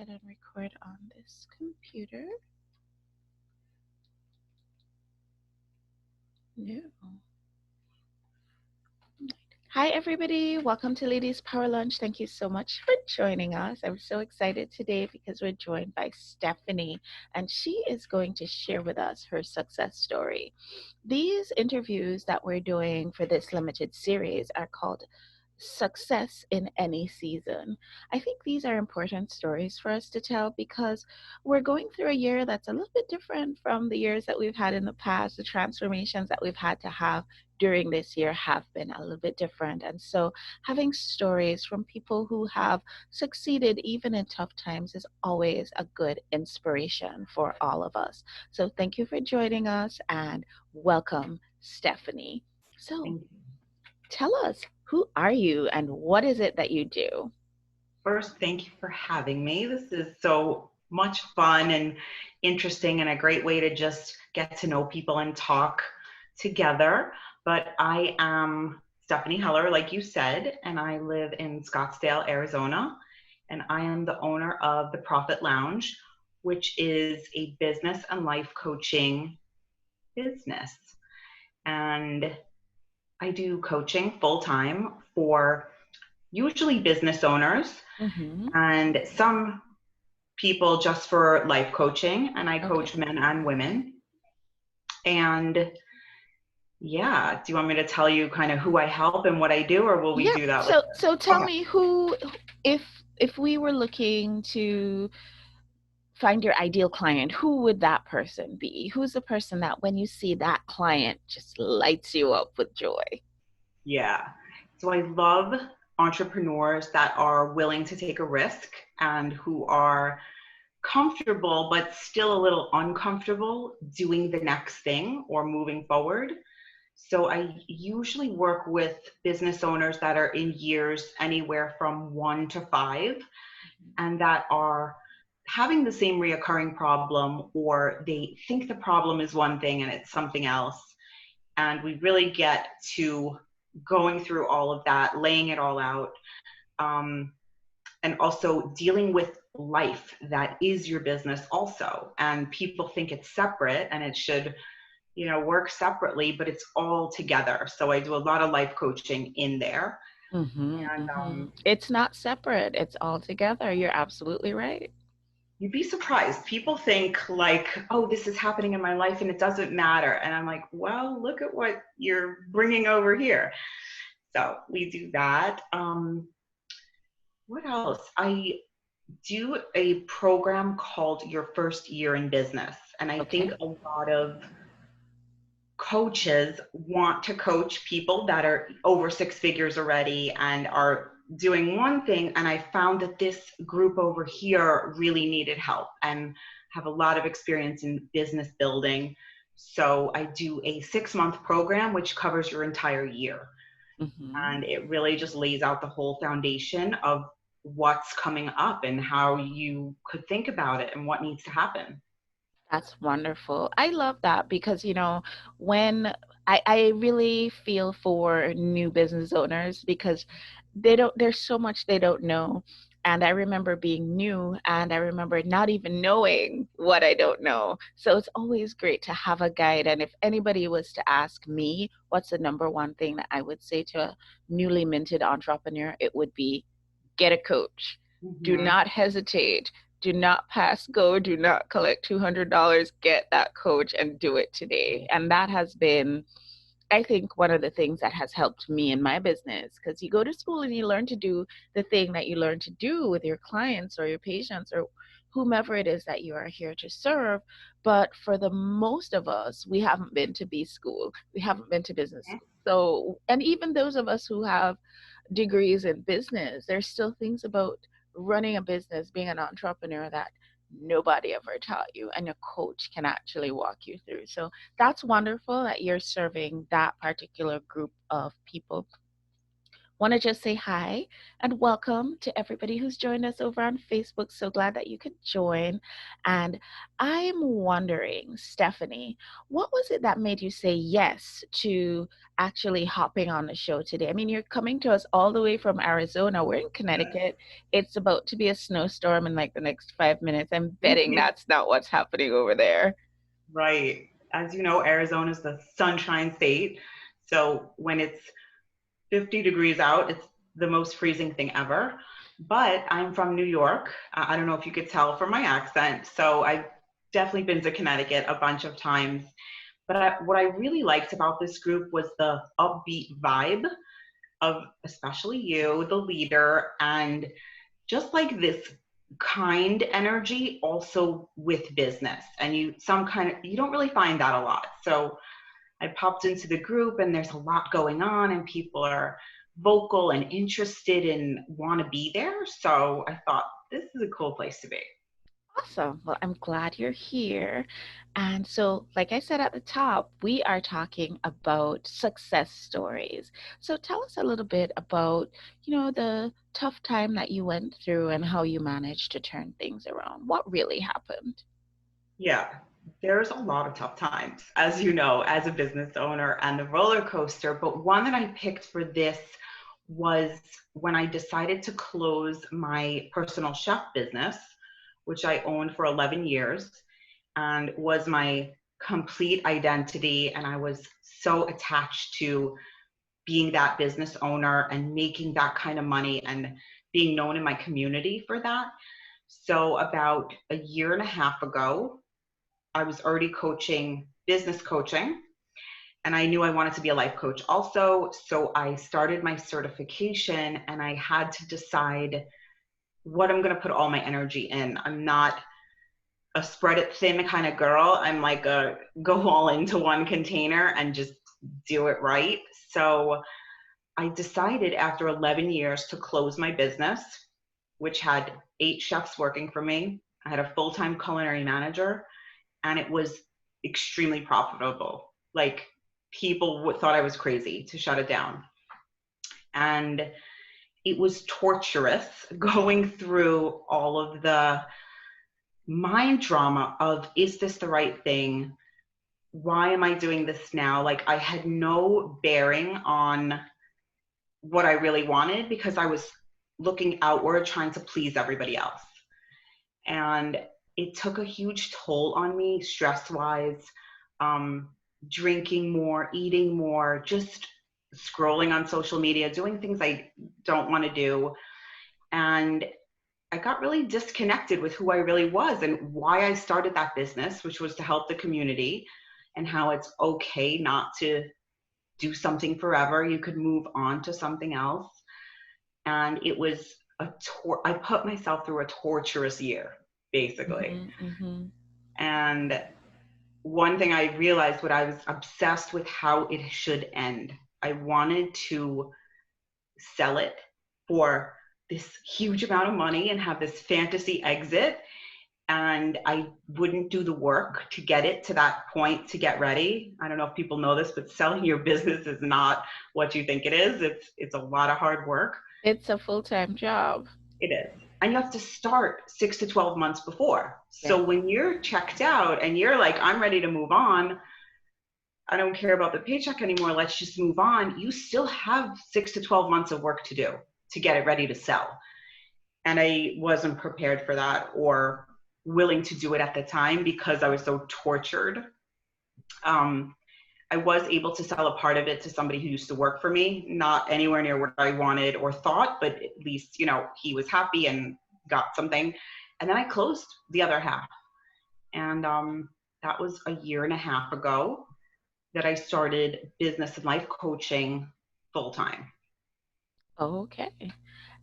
ahead and record on this computer. No. Hi, everybody. Welcome to Ladies Power Lunch. Thank you so much for joining us. I'm so excited today because we're joined by Stephanie, and she is going to share with us her success story. These interviews that we're doing for this limited series are called Success in Any Season. I think these are important stories for us to tell because we're going through a year that's a little bit different from the years that we've had in the past. The transformations that we've had to have during this year have been a little bit different. And so having stories from people who have succeeded even in tough times is always a good inspiration for all of us. So thank you for joining us and welcome, Stephanie. So Thank you. tell us, who are you and what is it that you do? First, thank you for having me. This is so much fun and interesting and a great way to just get to know people and talk together. But I am Stephanie Heller, like you said, and I live in Scottsdale, Arizona. And I am the owner of the Profit Lounge, which is a business and life coaching business. And I do coaching full time for usually business owners Mm-hmm. and some people just for life coaching. And I Okay. coach men and women. And yeah, do you want me to tell you kind of who I help and what I do, or will we Yep. do that later? So tell Okay. me who, if if we were looking to find your ideal client, who would that person be? Who's the person that when you see that client just lights you up with joy? Yeah. So I love entrepreneurs that are willing to take a risk and who are comfortable but still a little uncomfortable doing the next thing or moving forward. So I usually work with business owners that are in years anywhere from 1 to 5 and that are having the same reoccurring problem, or they think the problem is one thing and it's something else. And we really get to going through all of that, laying it all out, um, and also dealing with life that is your business also. And people think it's separate and it should, work separately, but it's all together. So I do a lot of life coaching in there. Mm-hmm, And mm-hmm. It's not separate, it's all together. You're absolutely right. you'd be surprised. People think like, oh, this is happening in my life and it doesn't matter. And I'm like, well, look at what you're bringing over here. So we do that. What else? I do a program called Your First Year in Business. And I think Okay. a lot of coaches want to coach people that are over 6 figures already and are doing one thing. And I found that this group over here really needed help and have a lot of experience in business building. So I do a 6 month program, which covers your entire year. Mm-hmm. And it really just lays out the whole foundation of what's coming up and how you could think about it and what needs to happen. That's wonderful. I love that because, when I really feel for new business owners because there's so much they don't know. And I remember being new and I remember not even knowing what I don't know. So it's always great to have a guide. And if anybody was to ask me, what's the number one thing that I would say to a newly minted entrepreneur, it would be get a coach. Do Mm-hmm. not hesitate. Do not pass go. Do not collect $200. Get that coach and do it today. And that has been, I think, one of the things that has helped me in my business because you go to school and you learn to do the thing that you learn to do with your clients or your patients or whomever it is that you are here to serve. But for the most of us, we haven't been to B school, we haven't been to business school. So, and even those of us who have degrees in business, there's still things about running a business, being an entrepreneur that nobody ever taught you and a coach can actually walk you through. So that's wonderful that you're serving that particular group of people. Want to just say hi and welcome to everybody who's joined us over on Facebook. So glad that you could join. And I'm wondering, Stephanie, what was it that made you say yes to actually hopping on the show today? I mean, you're coming to us all the way from Arizona. We're in Connecticut. It's about to be a snowstorm in like the next 5 minutes. I'm betting that's not what's happening over there. Right. As you know, Arizona is the sunshine state. So when it's 50 degrees out, it's the most freezing thing ever. But I'm from New York. I don't know if you could tell from my accent. So I've definitely been to Connecticut a bunch of times. But what I really liked about this group was the upbeat vibe of especially you, the leader, and just like this kind energy also with business. And you don't really find that a lot. So I popped into the group and there's a lot going on and people are vocal and interested and want to be there. So I thought this is a cool place to be. Awesome. Well, I'm glad you're here. And so, like I said at the top, we are talking about success stories. So tell us a little bit about, the tough time that you went through and how you managed to turn things around. What really happened? Yeah, there's a lot of tough times, as you know, as a business owner and the roller coaster. But one that I picked for this was when I decided to close my personal chef business, which I owned for 11 years and was my complete identity. And I was so attached to being that business owner and making that kind of money and being known in my community for that. So, about a year and a half ago, I was already coaching business coaching and I knew I wanted to be a life coach also. So I started my certification and I had to decide what I'm going to put all my energy in. I'm not a spread it thin kind of girl. I'm like a go all into one container and just do it right. So I decided after 11 years to close my business, which had 8 chefs working for me. I had a full-time culinary manager and it was extremely profitable. Like people thought I was crazy to shut it down. And it was torturous going through all of the mind drama of, is this the right thing? Why am I doing this now? Like I had no bearing on what I really wanted because I was looking outward, trying to please everybody else. And it took a huge toll on me stress wise, um, drinking more, eating more, just scrolling on social media, doing things I don't want to do. And I got really disconnected with who I really was and why I started that business, which was to help the community and how it's okay not to do something forever. You could move on to something else. And it was I put myself through a torturous year, basically. Hmm. Hmm. And one thing I realized, what I was obsessed with how it should end. I wanted to sell it for this huge amount of money and have this fantasy exit. And I wouldn't do the work to get it to that point to get ready. I don't know if people know this, but selling your business is not what you think it is. It's a lot of hard work. It's a full-time job. It is. And you have to start 6 to 12 months before. Yes. So when you're checked out and you're like, I'm ready to move on, I don't care about the paycheck anymore, let's just move on, you still have 6 to 12 months of work to do to get it ready to sell. And I wasn't prepared for that or willing to do it at the time because I was so tortured. Um, I was able to sell a part of it to somebody who used to work for me, not anywhere near what I wanted or thought, but at least, he was happy and got something. And then I closed the other half. And that was a year and a half ago that I started business and life coaching full time. Okay.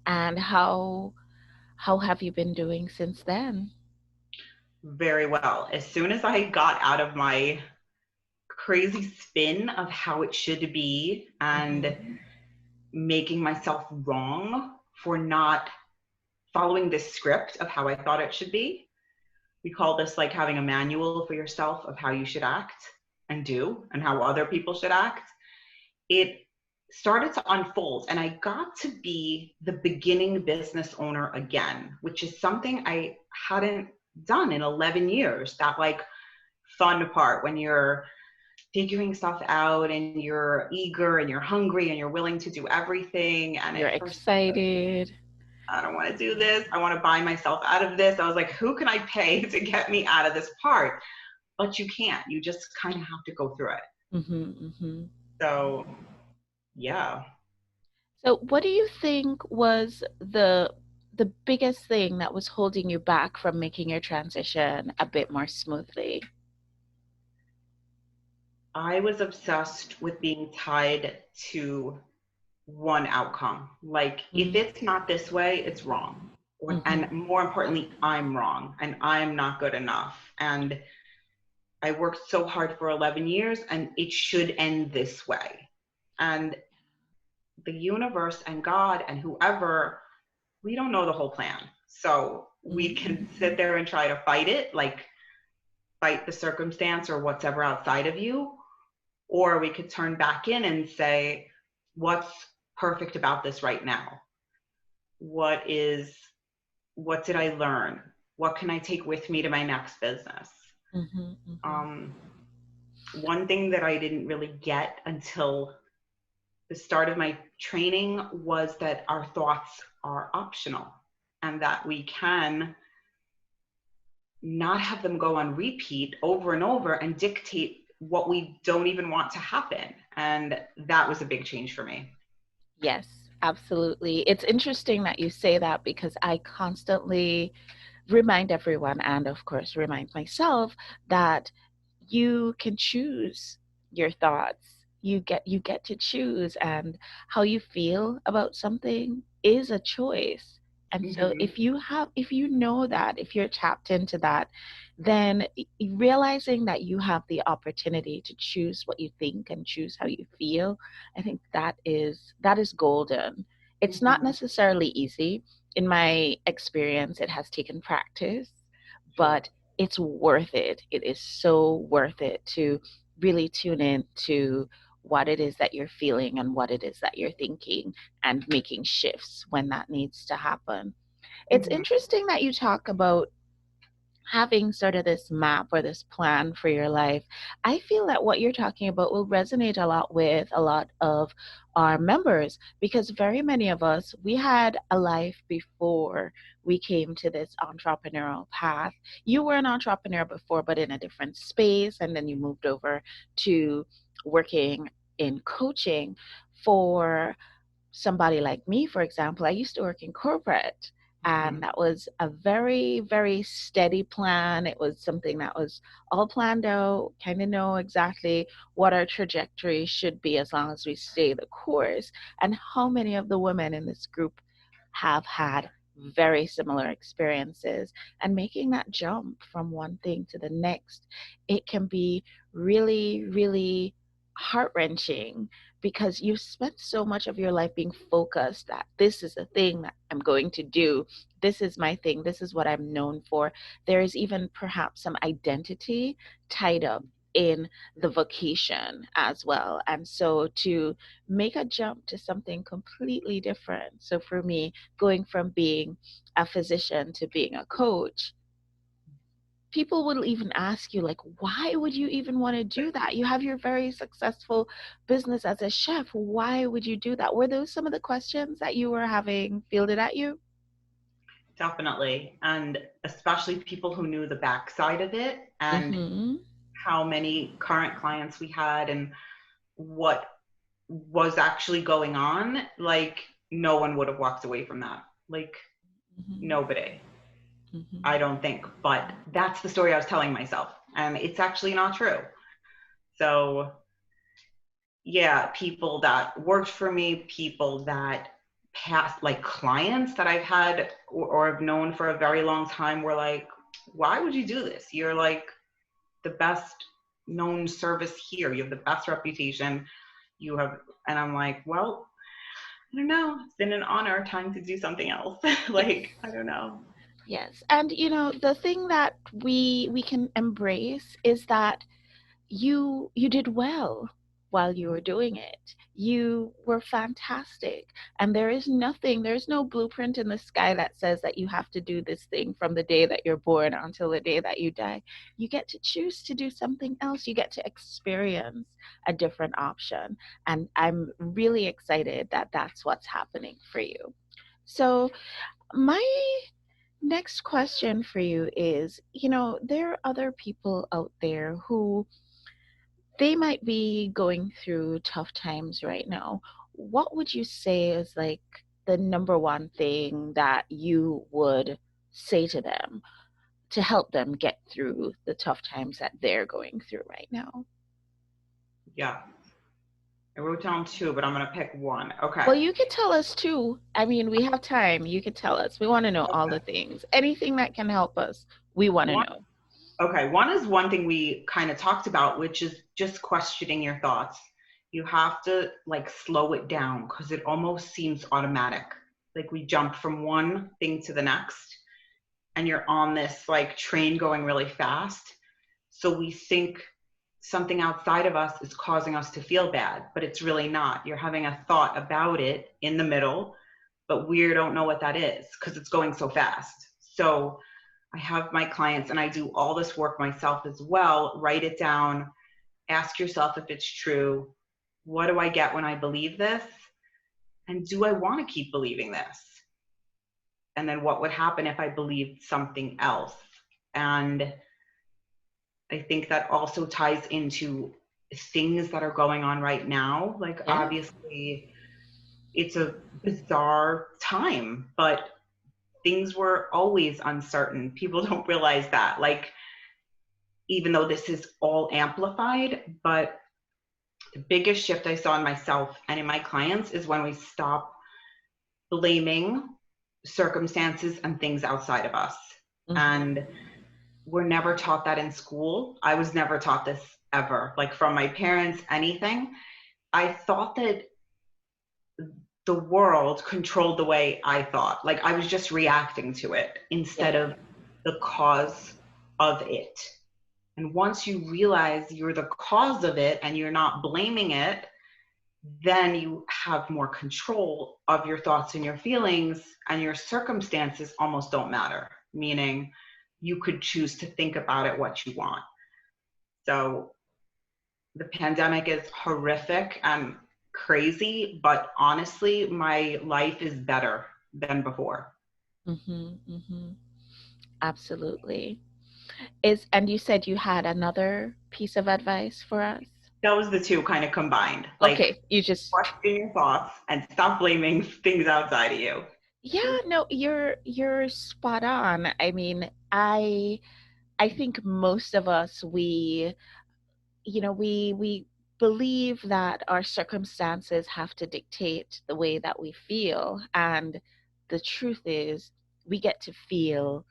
And how have you been doing since then? Very well. As soon as I got out of my crazy spin of how it should be and Hmm. making myself wrong for not following this script of how I thought it should be. We call this like having a manual for yourself of how you should act and do and how other people should act. It started to unfold, and I got to be the beginning business owner again, which is something I hadn't done in 11 years. That like fun part when you're figuring stuff out and you're eager and you're hungry and you're willing to do everything. And You're at first, excited. I don't want to do this. I want to buy myself out of this. I was like, who can I pay to get me out of this part? But you can't. You just kind of have to go through it. Mm-hmm. So, yeah. So, what do you think was the biggest thing that was holding you back from making your transition a bit more smoothly? I was obsessed with being tied to one outcome. Like, if it's not this way, it's wrong. And Mm-hmm. more importantly, I'm wrong and I'm not good enough. And I worked so hard for 11 years and it should end this way. And the universe and God and whoever, we don't know the whole plan. So we can Mm-hmm. sit there and try to fight it, like fight the circumstance or whatever outside of you. Or we could turn back in and say, what's perfect about this right now? What is, what did I learn? What can I take with me to my next business? Mm-hmm. Mm-hmm. Um, One thing that I didn't really get until the start of my training was that our thoughts are optional and that we can not have them go on repeat over and over and dictate what we don't even want to happen. And that was a big change for me. Yes, absolutely. It's interesting that you say that because I constantly remind everyone, and of course remind myself, that you can choose your thoughts. You get to choose, and how you feel about something is a choice. And so Mm-hmm. if you know that, if you're tapped into that, then realizing that you have the opportunity to choose what you think and choose how you feel, I think that is golden. It's not Mm-hmm. necessarily easy. In my experience, it has taken practice, Sure. but it's worth it. It is so worth it to really tune in to what it is that you're feeling and what it is that you're thinking, and making shifts when that needs to happen. It's Mm-hmm. interesting that you talk about having sort of this map or this plan for your life. I feel that what you're talking about will resonate a lot with a lot of our members, because very many of us, we had a life before we came to this entrepreneurial path. You were an entrepreneur before, but in a different space, and then you moved over to working in coaching. For somebody like me, for example, I used to work in corporate, Mm-hmm. and that was a very, very steady plan. It was something that was all planned out, kind of know exactly what our trajectory should be as long as we stay the course. And how many of the women in this group have had very similar experiences? And making that jump from one thing to the next, it can be really, really heart wrenching, because you've spent so much of your life being focused that this is the thing that I'm going to do. This is my thing. This is what I'm known for. There is even perhaps some identity tied up in the vocation as well. And so to make a jump to something completely different. So for me, going from being a physician to being a coach, people will even ask you, like, why would you even want to do that? You have your very successful business as a chef. Why would you do that? Were those some of the questions that you were having fielded at you? Definitely. And especially people who knew the backside of it and Mm-hmm. how many current clients we had and what was actually going on. Like, no one would have walked away from that. Like, Mm-hmm. nobody, I Mm-hmm. don't think. But that's the story I was telling myself. And it's actually not true. So, yeah, people that worked for me, people that past, like clients that I've had or have known for a very long time, were like, why would you do this? You're like the best known service here. You have the best reputation. You have, and I'm like, well, I don't know. It's been an honor trying to do something else. Yes. Like, I don't know. Yes. And the thing that we can embrace is that you did well. while you were doing it. You were fantastic. And there's no blueprint in the sky that says that you have to do this thing from the day that you're born until the day that you die. You get to choose to do something else. You get to experience a different option. And I'm really excited that that's what's happening for you. So, my next question for you is, there are other people out there who they might be going through tough times right now. What would you say is like the number one thing that you would say to them to help them get through the tough times that they're going through right now? Yeah. I wrote down two, but I'm going to pick one. Okay. Well, you could tell us too. I mean, we have time. You could tell us. We want to know all the Okay. things. Anything that can help us, we want to One, know. okay. One is one thing we kind of talked about, which is just questioning your thoughts. You have to like slow it down because it almost seems automatic. Like we jump from one thing to the next and you're on this like train going really fast. So we think something outside of us is causing us to feel bad, but it's really not. You're having a thought about it in the middle, but we don't know what that is because it's going so fast. So I have my clients and I do all this work myself as well. Write it down, ask yourself if it's true. What do I get when I believe this? And do I want to keep believing this? And then what would happen if I believed something else? And I think that also ties into things that are going on right now. Like, Yeah. obviously, it's a bizarre time, but things were always uncertain. People don't realize that. Like, even though this is all amplified, but the biggest shift I saw in myself and in my clients is when we stop blaming circumstances and things outside of us. Hmm. And we're never taught that in school. I was never taught this ever, like from my parents, anything. I thought that the world controlled the way I thought. Like I was just reacting to it instead Yeah. of the cause of it. And once you realize you're the cause of it and you're not blaming it, then you have more control of your thoughts and your feelings, and your circumstances almost don't matter, meaning you could choose to think about it what you want. So the pandemic is horrific and crazy, but honestly, my life is better than before. Hmm. Hmm. Absolutely. And you said you had another piece of advice for us? That was the two kind of combined. Like, Okay, you just question your thoughts and stop blaming things outside of you. yeah, no, you're spot on. I mean, I think most of us we believe that our circumstances have to dictate the way that we feel, and the truth is we get to feel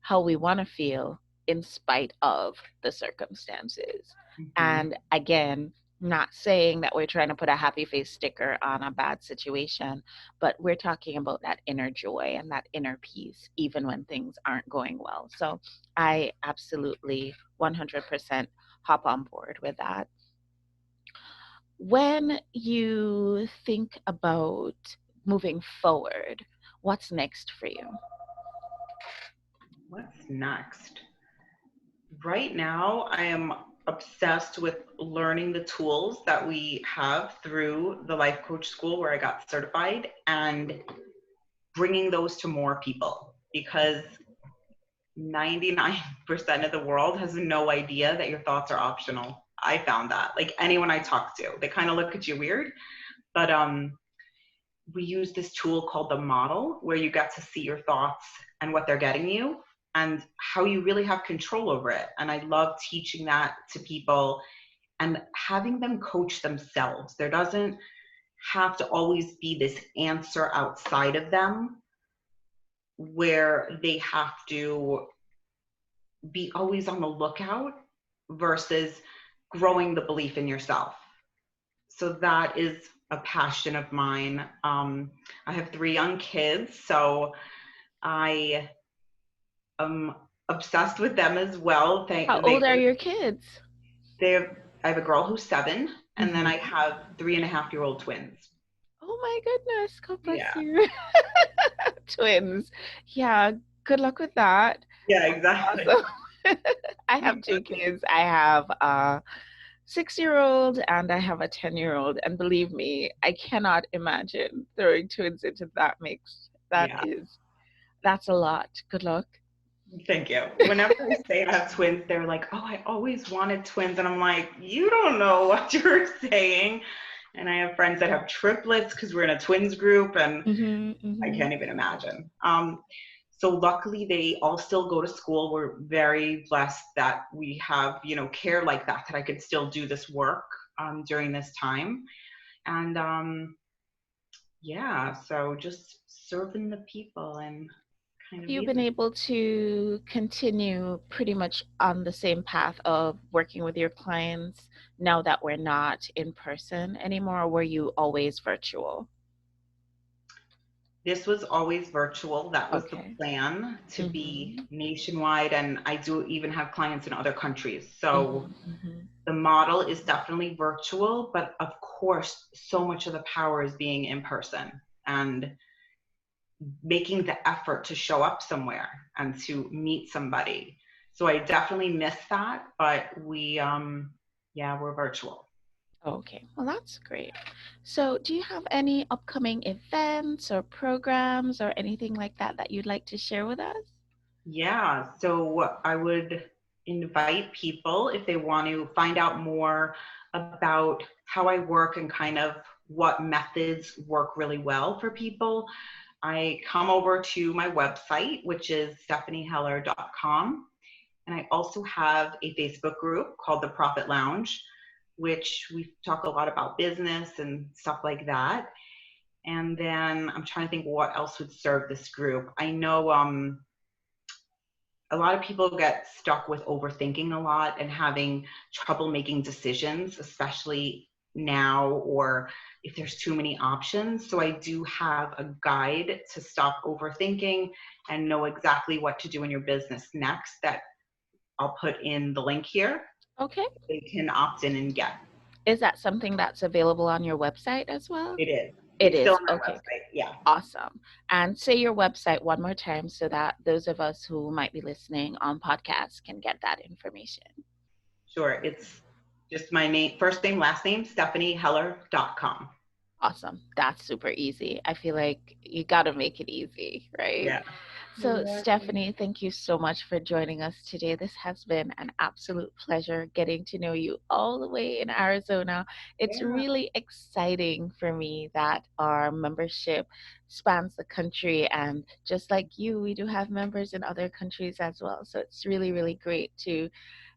how we want to feel in spite of the circumstances. Mm-hmm. And again, not saying that we're trying to put a happy face sticker on a bad situation, but we're talking about that inner joy and that inner peace even when things aren't going well. So I absolutely 100% hop on board with that. When you think about moving forward, what's next for you? What's next? Right now, I am obsessed with learning the tools that we have through the life coach school where I got certified and bringing those to more people because 99% of the world has no idea that your thoughts are optional. I found that. Like anyone I talk to, they kind of look at you weird, but we use this tool called the model where you get to see your thoughts and what they're getting you and how you really have control over it. And I love teaching that to people and having them coach themselves. There doesn't have to always be this answer outside of them where they have to be always on the lookout versus growing the belief in yourself. So that is a passion of mine. I have 3 young kids, so I am obsessed with them as well. How old are your kids? They have, I have a girl who's 7 And then I Hmm. have 3.5-year-old twins. Oh my goodness. God bless Yeah. you. Twins. Yeah. Good luck with that. Yeah, exactly. Awesome. I have two kids. I have a 6-year-old and I have a 10-year-old. And believe me, I cannot imagine throwing twins into that mix. Yeah. That's a lot. Good luck. Thank you. Whenever I say I have twins, they're like, "Oh, I always wanted twins." And I'm like, "You don't know what you're saying." And I have friends that have triplets because we're in a twins group, and Hmm. I Hmm. can't even imagine. So luckily, they all still go to school. We're very blessed that we have, care like that, that I could still do this work during this time. And yeah, so just serving the people and kind Have of you been leaving. able to continue pretty much on the same path of working with your clients now that we're not in person anymore, or were you always virtual? This was always virtual. That was the Okay. plan, to be Mm-hmm. nationwide. And I do even have clients in other countries. So Mm-hmm. Mm-hmm. the model is definitely virtual, but of course, so much of the power is being in person and making the effort to show up somewhere and to meet somebody. So I definitely miss that, but yeah, we're virtual. Okay, well, that's great. So, do you have any upcoming events or programs or anything like that that you'd like to share with us? Yeah, so I would invite people if they want to find out more about how I work and kind of what methods work really well for people. I come over to my website, which is stephanieheller.com. And I also have a Facebook group called the Profit Lounge, which we talk a lot about business and stuff like that. And then I'm trying to think what else would serve this group. I know a lot of people get stuck with overthinking a lot and having trouble making decisions, especially now or if there's too many options. So I do have a guide to stop overthinking and know exactly what to do in your business next that I'll put in the link here. Okay. They can opt in and get. Is that something that's available on your website as well? It is. It It's still is. on my Okay. website. Yeah, Awesome. And say your website one more time so that those of us who might be listening on podcasts can get that information. sure. It's just my name, first name, last name, stephanieheller.com. Awesome. That's super easy. I feel like you got to make it easy, right? Yeah. So, Exactly. Stephanie, thank you so much for joining us today. This has been an absolute pleasure getting to know you all the way in Arizona. It's Yeah. really exciting for me that our membership spans the country. And just like you, we do have members in other countries as well. So, it's really, really great to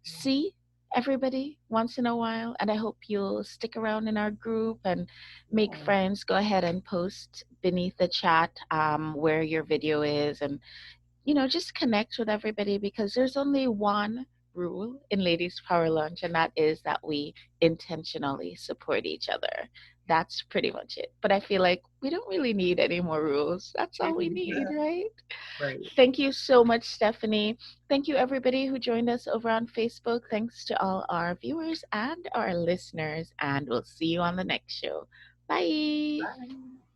see everybody once in a while. And I hope you'll stick around in our group and make Yeah. friends. Go ahead and post beneath the chat where your video is, and just connect with everybody because there's only one rule in Ladies Power Lunch, and that is that we intentionally support each other. That's pretty much it. But I feel like we don't really need any more rules. That's all we need, right? Right. Thank you so much, Stephanie. Thank you, everybody who joined us over on Facebook. Thanks to all our viewers and our listeners, and we'll see you on the next show. Bye. Bye.